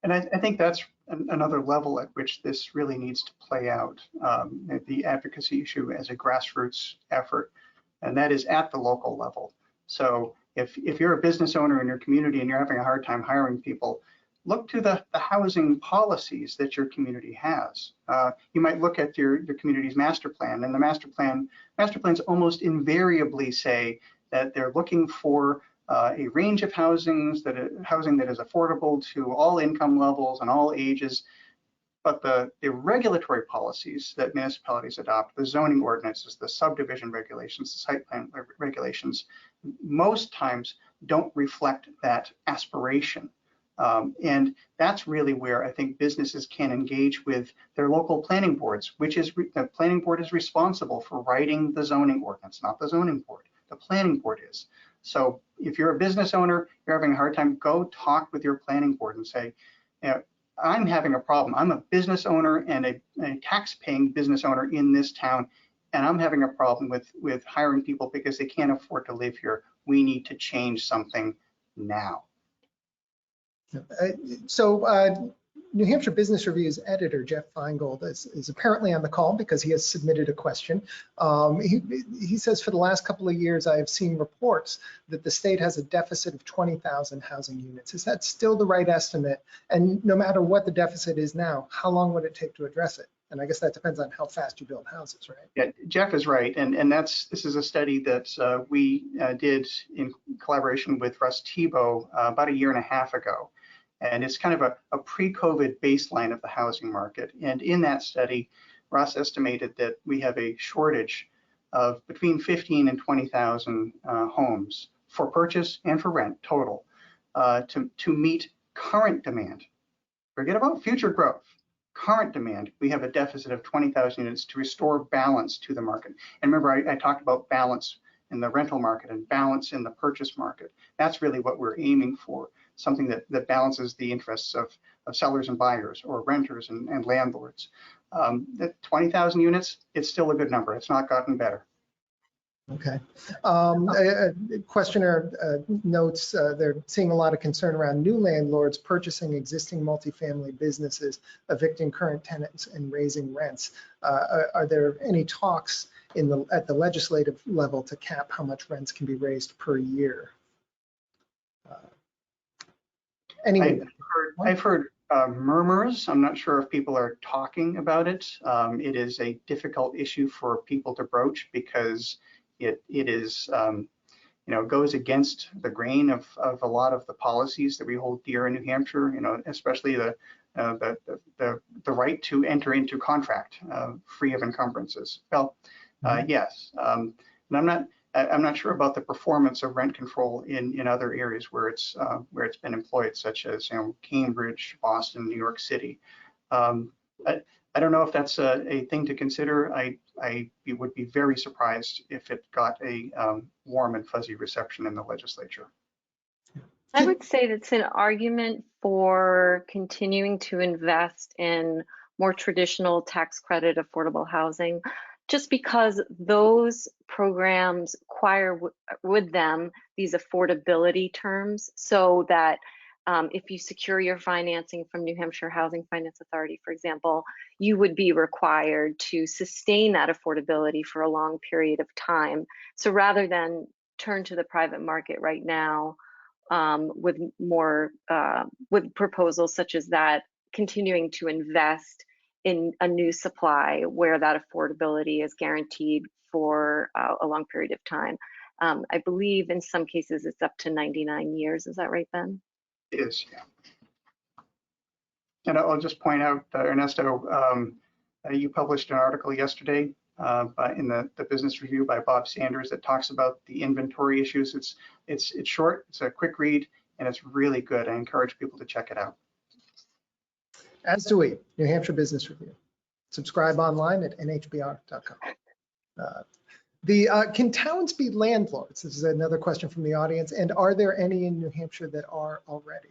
And I think that's another level at which this really needs to play out, the advocacy issue as a grassroots effort, and that is at the local level. So if you're a business owner in your community and you're having a hard time hiring people, look to the housing policies that your community has. You might look at your community's master plan, and the master plans almost invariably say that they're looking for a range of housing that is affordable to all income levels and all ages. But the regulatory policies that municipalities adopt, the zoning ordinances, the subdivision regulations, the site plan regulations, most times don't reflect that aspiration. And that's really where I think businesses can engage with their local planning boards, which is the planning board is responsible for writing the zoning ordinance, not the zoning board. The planning board is. So if you're a business owner, you're having a hard time, go talk with your planning board and say, I'm having a problem. I'm a business owner and a tax-paying business owner in this town, and I'm having a problem with hiring people because they can't afford to live here. We need to change something now. New Hampshire Business Review's editor, Jeff Feingold, is apparently on the call because he has submitted a question. He says, for the last couple of years, I have seen reports that the state has a deficit of 20,000 housing units. Is that still the right estimate? And no matter what the deficit is now, how long would it take to address it? And I guess that depends on how fast you build houses, right? Yeah, Jeff is right. And this is a study that we did in collaboration with Russ Tebow about a year and a half ago. And it's kind of a pre-COVID baseline of the housing market. And in that study, Ross estimated that we have a shortage of between 15 and 20,000 homes for purchase and for rent total to meet current demand. Forget about future growth. Current demand, we have a deficit of 20,000 units to restore balance to the market. And remember, I talked about balance in the rental market and balance in the purchase market. That's really what we're aiming for. Something that balances the interests of sellers and buyers, or renters and landlords. That 20,000 units, it's still a good number. It's not gotten better. Okay. A questioner notes they're seeing a lot of concern around new landlords purchasing existing multifamily businesses, evicting current tenants, and raising rents. Are there any talks at the legislative level to cap how much rents can be raised per year? Anyway, I've heard murmurs. I'm not sure if people are talking about it. It is a difficult issue for people to broach because it is, goes against the grain of a lot of the policies that we hold dear in New Hampshire. Especially the right to enter into contract free of encumbrances. Well, yes, and I'm not sure about the performance of rent control in other areas where it's been employed, such as Cambridge, Boston, New York City. I don't know if that's a thing to consider. I would be very surprised if it got a warm and fuzzy reception in the legislature. I would say that's an argument for continuing to invest in more traditional tax credit affordable housing, just because those programs require with them these affordability terms, so that if you secure your financing from New Hampshire Housing Finance Authority, for example, you would be required to sustain that affordability for a long period of time. So rather than turn to the private market right now with proposals such as that, continuing to invest in a new supply where that affordability is guaranteed for a long period of time. I believe in some cases it's up to 99 years. Is that right, Ben? It is, yeah. And I'll just point out, Ernesto, you published an article yesterday in the business review by Bob Sanders that talks about the inventory issues. It's short, it's a quick read, and it's really good. I encourage people to check it out. As do we, New Hampshire Business Review. Subscribe online at nhbr.com. Can towns be landlords? This is another question from the audience. And are there any in New Hampshire that are already?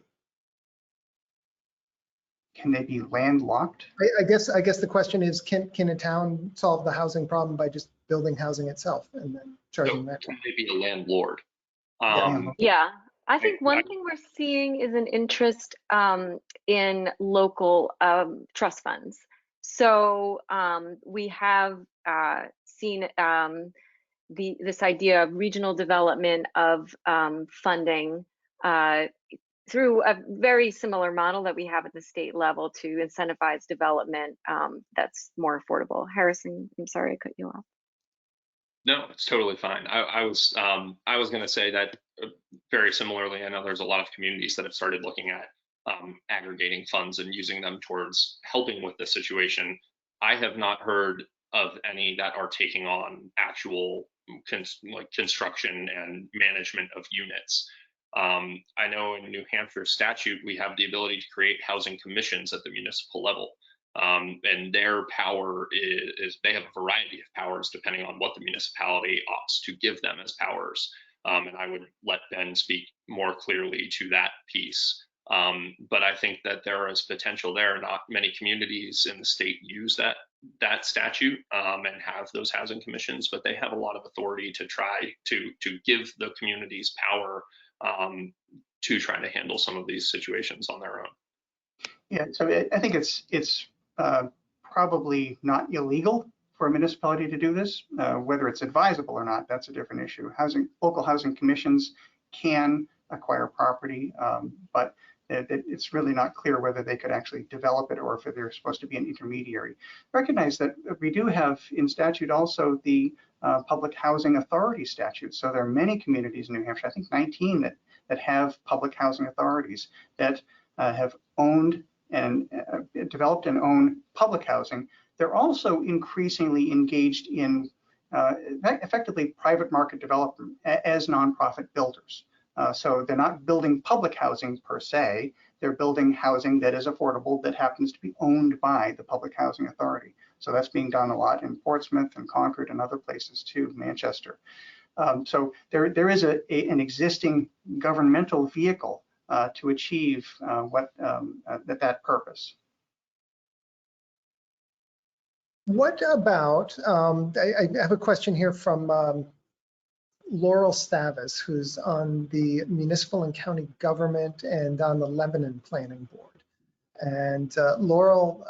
Can they be landlocked? I guess the question is, can a town solve the housing problem by just building housing itself and then charging rent? Can they be a landlord? Yeah, I think one thing we're seeing is an interest in local trust funds. So we have seen this idea of regional development of funding through a very similar model that we have at the state level to incentivize development that's more affordable. Harrison, I'm sorry I cut you off. No, it's totally fine. I was going to say that very similarly. I know there's a lot of communities that have started looking at aggregating funds and using them towards helping with the situation. I have not heard of any that are taking on actual construction and management of units. I know in New Hampshire statute, we have the ability to create housing commissions at the municipal level. And their power is they have a variety of powers depending on what the municipality opts to give them as powers. And I would let Ben speak more clearly to that piece. But I think that there is potential there. Not many communities in the state use that statute and have those housing commissions, but they have a lot of authority to try to give the communities power to try to handle some of these situations on their own. Yeah, so I think it's probably not illegal for a municipality to do this. Whether it's advisable or not, that's a different issue. Local housing commissions can acquire property, but it's really not clear whether they could actually develop it or if they're supposed to be an intermediary. Recognize that we do have in statute also the public housing authority statute. So there are many communities in New Hampshire, I think 19 that have public housing authorities that have owned and developed and own public housing. They're also increasingly engaged in effectively private market development as nonprofit builders. So they're not building public housing per se, they're building housing that is affordable that happens to be owned by the Public Housing Authority. So that's being done a lot in Portsmouth and Concord and other places too, Manchester. So there is an existing governmental vehicle to achieve that purpose. What about, I have a question here from Laurel Stavis, who's on the municipal and county government and on the Lebanon Planning Board. And Laurel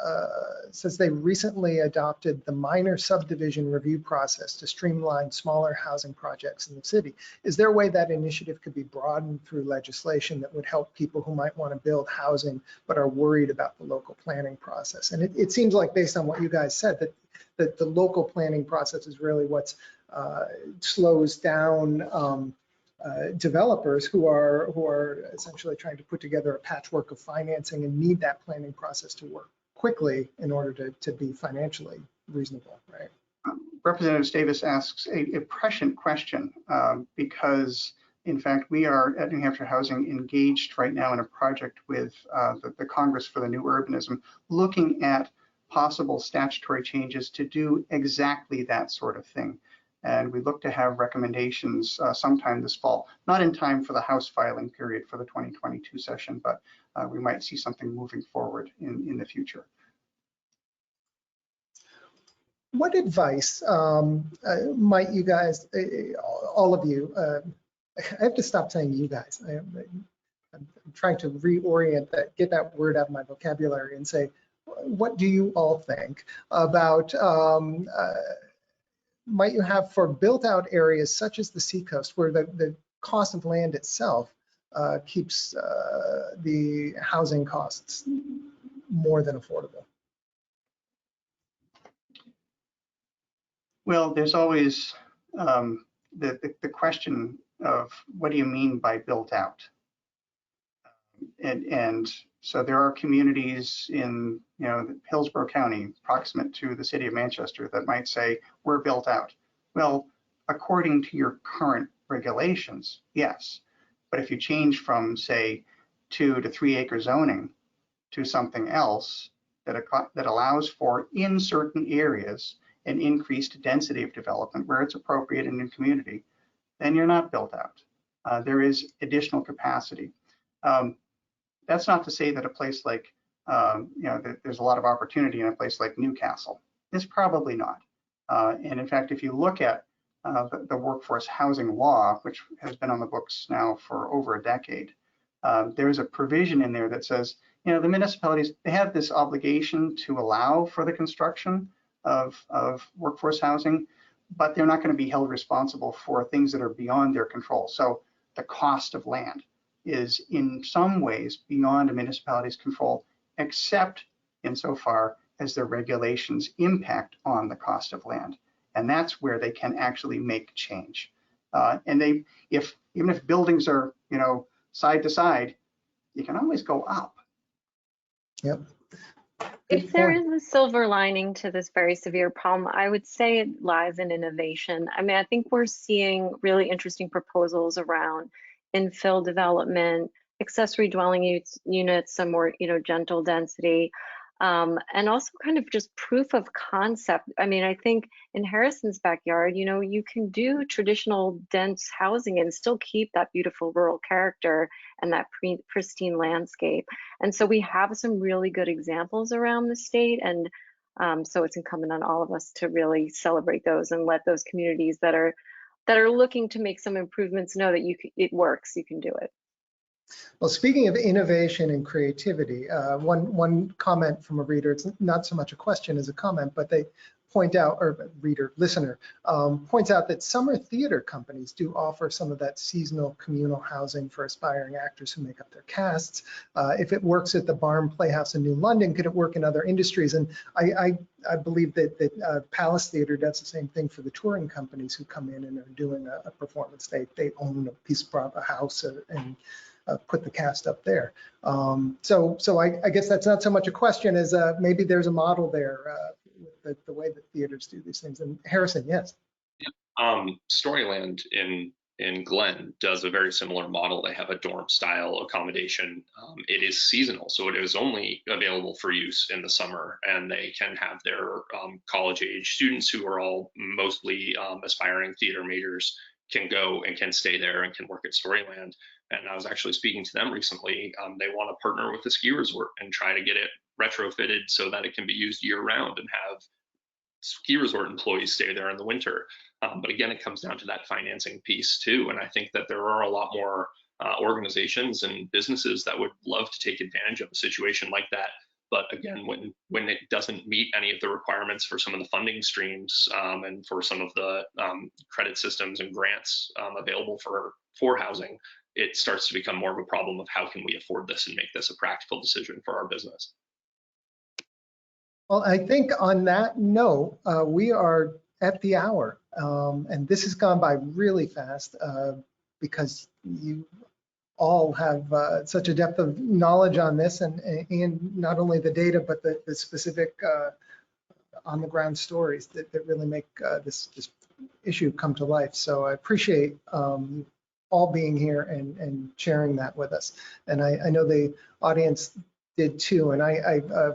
says they recently adopted the minor subdivision review process to streamline smaller housing projects in the city. Is there a way that initiative could be broadened through legislation that would help people who might want to build housing but are worried about the local planning process? And it seems like, based on what you guys said, that the local planning process is really what's slows down developers who are essentially trying to put together a patchwork of financing and need that planning process to work quickly in order to be financially reasonable, right? Representative Davis asks a prescient question because, in fact, we are at New Hampshire Housing engaged right now in a project with the Congress for the New Urbanism, looking at possible statutory changes to do exactly that sort of thing. And we look to have recommendations sometime this fall, not in time for the House filing period for the 2022 session, but we might see something moving forward in the future. What advice might you guys, all of you, I have to stop saying you guys. I'm trying to reorient that, get that word out of my vocabulary and say, what do you all think about might you have for built out areas such as the seacoast, where the cost of land itself keeps the housing costs more than affordable? Well, there's always the question of what do you mean by built out? And so there are communities in, Hillsborough County, proximate to the city of Manchester, that might say, we're built out. Well, according to your current regulations, yes. But if you change from, say, 2 to 3 acre zoning to something else that allows for, in certain areas, an increased density of development where it's appropriate in a community, then you're not built out. There is additional capacity. That's not to say that a place like, there's a lot of opportunity in a place like Newcastle. It's probably not. And in fact, if you look at the workforce housing law, which has been on the books now for over a decade, there's a provision in there that says, the municipalities, they have this obligation to allow for the construction of workforce housing, but they're not going to be held responsible for things that are beyond their control. So the cost of land is in some ways beyond a municipality's control, except insofar as their regulations impact on the cost of land. And that's where they can actually make change. And even if buildings are, side to side, you can always go up. Yep. If there is a silver lining to this very severe problem, I would say it lies in innovation. I mean, I think we're seeing really interesting proposals around infill development, accessory dwelling units, some more, gentle density, and also kind of just proof of concept. I mean, I think in Harrison's backyard, you can do traditional dense housing and still keep that beautiful rural character and that pristine landscape. And so we have some really good examples around the state. And so it's incumbent on all of us to really celebrate those and let those communities that are looking to make some improvements know that it works, you can do it. Well, speaking of innovation and creativity, one comment from a reader, it's not so much a question as a comment, but they point out, or listener, points out that summer theater companies do offer some of that seasonal communal housing for aspiring actors who make up their casts. If it works at the Barn Playhouse in New London, could it work in other industries? And I believe that Palace Theater does the same thing for the touring companies who come in and are doing a performance. They own a piece of a house and put the cast up there. So I guess that's not so much a question as maybe there's a model there, the way that theaters do these things. And Harrison, yes. Storyland in Glen does a very similar model. They have a dorm style accommodation. It is seasonal, so it is only available for use in the summer, and they can have their college age students who are all mostly aspiring theater majors can go and can stay there and can work at Storyland. And I was actually speaking to them recently. They want to partner with the ski resort and try to get it retrofitted so that it can be used year round and have ski resort employees stay there in the winter. But again, it comes down to that financing piece too. And I think that there are a lot more organizations and businesses that would love to take advantage of a situation like that. But again, when it doesn't meet any of the requirements for some of the funding streams and for some of the credit systems and grants available for housing, it starts to become more of a problem of how can we afford this and make this a practical decision for our business. Well, I think on that note, we are at the hour, and this has gone by really fast because you all have such a depth of knowledge on this, and not only the data, but the specific on-the-ground stories that really make this issue come to life. So I appreciate all being here and sharing that with us. And I know the audience did too. And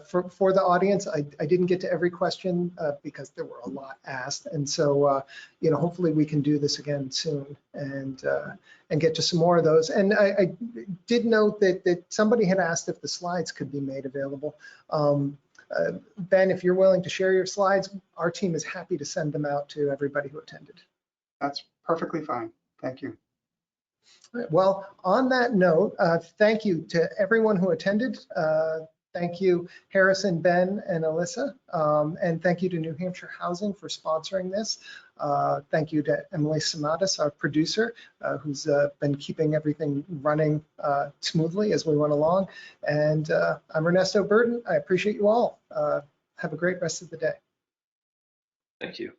for the audience, I didn't get to every question because there were a lot asked. And so, hopefully we can do this again soon and get to some more of those. And I did note that somebody had asked if the slides could be made available. Ben, if you're willing to share your slides, our team is happy to send them out to everybody who attended. That's perfectly fine. Thank you. Well, on that note, thank you to everyone who attended. Thank you, Harrison, Ben, and Alyssa. And thank you to New Hampshire Housing for sponsoring this. Thank you to Emily Samadas, our producer, who's been keeping everything running smoothly as we went along. And I'm Ernesto Burden. I appreciate you all. Have a great rest of the day. Thank you.